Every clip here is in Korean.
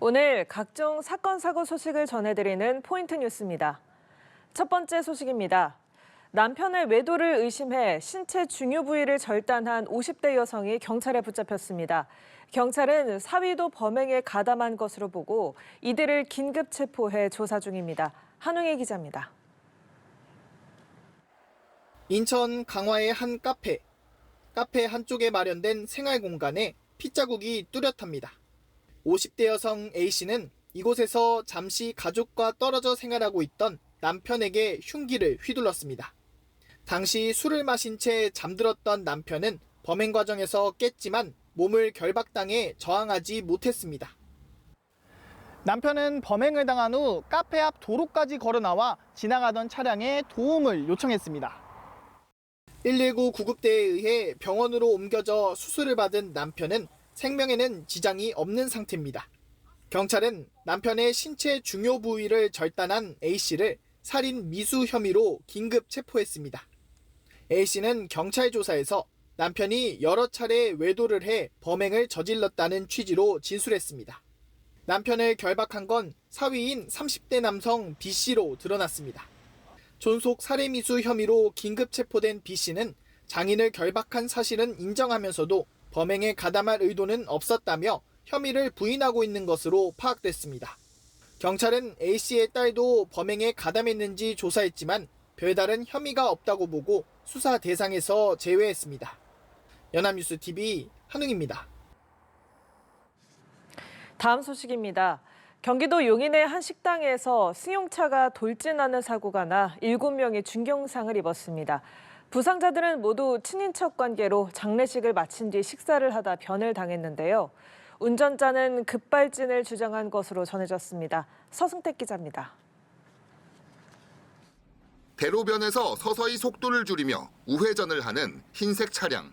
오늘 각종 사건, 사고 소식을 전해드리는 포인트 뉴스입니다. 첫 번째 소식입니다. 남편의 외도를 의심해 신체 중요 부위를 절단한 50대 여성이 경찰에 붙잡혔습니다. 경찰은 사위도 범행에 가담한 것으로 보고 이들을 긴급 체포해 조사 중입니다. 한웅희 기자입니다. 인천 강화의 한 카페 한쪽에 마련된 생활 공간에 핏자국이 뚜렷합니다. 50대 여성 A씨는 이곳에서 잠시 가족과 떨어져 생활하고 있던 남편에게 흉기를 휘둘렀습니다. 당시 술을 마신 채 잠들었던 남편은 범행 과정에서 깼지만 몸을 결박당해 저항하지 못했습니다. 남편은 범행을 당한 후 카페 앞 도로까지 걸어 나와 지나가던 차량에 도움을 요청했습니다. 119 구급대에 의해 병원으로 옮겨져 수술을 받은 남편은 생명에는 지장이 없는 상태입니다. 경찰은 남편의 신체 중요 부위를 절단한 A씨를 살인 미수 혐의로 긴급 체포했습니다. A씨는 경찰 조사에서 남편이 여러 차례 외도를 해 범행을 저질렀다는 취지로 진술했습니다. 남편을 결박한 건 사위인 30대 남성 B씨로 드러났습니다. 존속 살해미수 혐의로 긴급 체포된 B씨는 장인을 결박한 사실은 인정하면서도 범행에 가담할 의도는 없었다며 혐의를 부인하고 있는 것으로 파악됐습니다. 경찰은 A씨의 딸도 범행에 가담했는지 조사했지만 별다른 혐의가 없다고 보고 수사 대상에서 제외했습니다. 연합뉴스TV 한웅입니다. 다음 소식입니다. 경기도 용인의 한 식당에서 승용차가 돌진하는 사고가 나 7명이 중경상을 입었습니다. 부상자들은 모두 친인척 관계로 장례식을 마친 뒤 식사를 하다 변을 당했는데요. 운전자는 급발진을 주장한 것으로 전해졌습니다. 서승택 기자입니다. 대로변에서 서서히 속도를 줄이며 우회전을 하는 흰색 차량.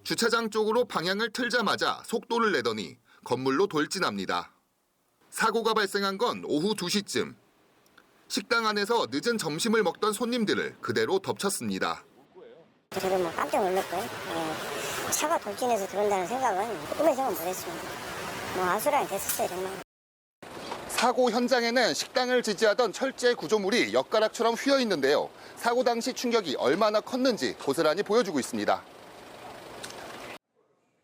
주차장 쪽으로 방향을 틀자마자 속도를 내더니 건물로 돌진합니다. 사고가 발생한 건 오후 2시쯤. 식당 안에서 늦은 점심을 먹던 손님들을 그대로 덮쳤습니다. 저도 깜짝 놀랐고요. 차가 돌진해서 들어온다는 생각은 꿈에서는 못했습니다. 아수라장이 됐었어요, 정말. 사고 현장에는 식당을 지지하던 철제 구조물이 엿가락처럼 휘어 있는데요. 사고 당시 충격이 얼마나 컸는지 고스란히 보여주고 있습니다.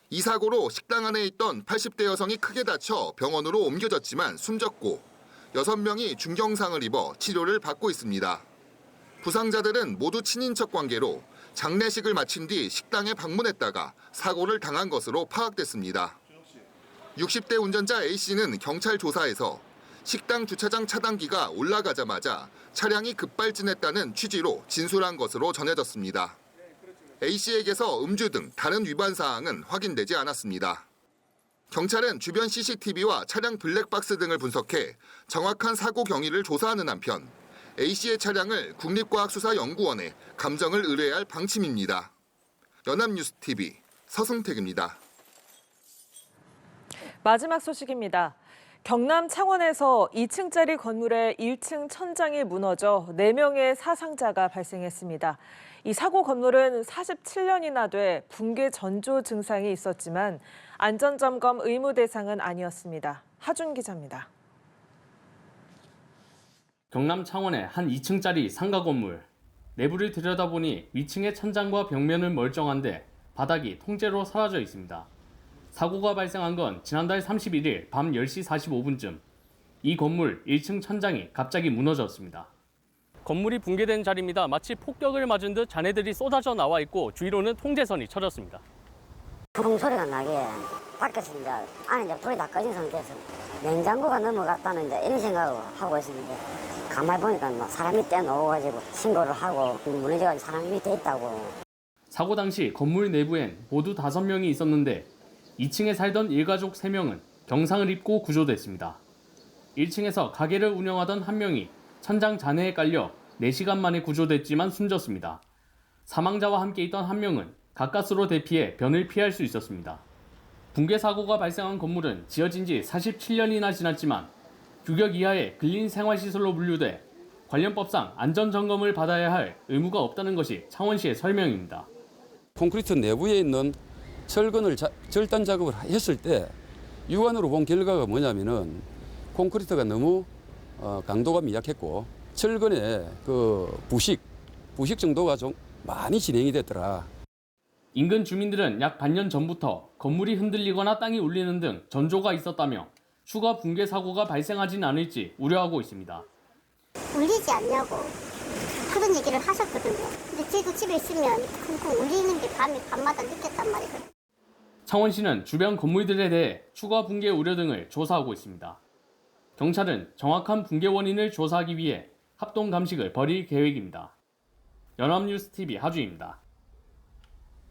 이 사고로 식당 안에 있던 80대 여성이 크게 다쳐 병원으로 옮겨졌지만 숨졌고 6명이 중경상을 입어 치료를 받고 있습니다. 부상자들은 모두 친인척 관계로 장례식을 마친 뒤 식당에 방문했다가 사고를 당한 것으로 파악됐습니다. 60대 운전자 A씨는 경찰 조사에서 식당 주차장 차단기가 올라가자마자 차량이 급발진했다는 취지로 진술한 것으로 전해졌습니다. A씨에게서 음주 등 다른 위반 사항은 확인되지 않았습니다. 경찰은 주변 CCTV와 차량 블랙박스 등을 분석해 정확한 사고 경위를 조사하는 한편 A씨의 차량을 국립과학수사연구원에 감정을 의뢰할 방침입니다. 연합뉴스TV 서승택입니다. 마지막 소식입니다. 경남 창원에서 2층짜리 건물의 1층 천장이 무너져 4명의 사상자가 발생했습니다. 이 사고 건물은 47년이나 돼 붕괴 전조 증상이 있었지만 안전점검 의무 대상은 아니었습니다. 하준 기자입니다. 경남 창원의 한 2층짜리 상가 건물. 내부를 들여다보니 위층의 천장과 벽면은 멀쩡한데 바닥이 통째로 사라져 있습니다. 사고가 발생한 건 지난달 31일 밤 10시 45분쯤. 이 건물 1층 천장이 갑자기 무너졌습니다. 건물이 붕괴된 자리입니다. 마치 폭격을 맞은 듯 잔해들이 쏟아져 나와 있고 주위로는 통제선이 쳐졌습니다. 부릉 소리가 나게 밖에서 안에 불이 다 꺼진 상태에서 냉장고가 넘어갔다는 이런 생각을 하고 있었는데 가만히 보니까 사람이 떼놓아가지고 신고를 하고 무너져가지고 사람이 밑에 있다고. 사고 당시 건물 내부엔 모두 5명이 있었는데 2층에 살던 일가족 3명은 경상을 입고 구조됐습니다. 1층에서 가게를 운영하던 한 명이 천장 잔해에 깔려 4시간 만에 구조됐지만 숨졌습니다. 사망자와 함께 있던 한 명은 가까스로 대피해 변을 피할 수 있었습니다. 붕괴 사고가 발생한 건물은 지어진 지 47년이나 지났지만 규격 이하의 근린 생활시설로 분류돼 관련법상 안전점검을 받아야 할 의무가 없다는 것이 창원시의 설명입니다. 콘크리트 내부에 있는 철근을 절단 작업을 했을 때 육안으로 본 결과가 뭐냐면은 콘크리트가 너무 강도가 미약했고 철근의 그 부식 정도가 좀 많이 진행이 됐더라. 인근 주민들은 약 반년 전부터 건물이 흔들리거나 땅이 울리는 등 전조가 있었다며 추가 붕괴 사고가 발생하진 않을지 우려하고 있습니다. 울리지 않냐고 그런 얘기를 하셨거든요. 근데 저도 집에 있으면 쿵쿵 울리는 게 밤마다 느꼈단 말이에요. 창원시는 주변 건물들에 대해 추가 붕괴 우려 등을 조사하고 있습니다. 경찰은 정확한 붕괴 원인을 조사하기 위해 합동 감식을 벌일 계획입니다. 연합뉴스 TV 하주입니다.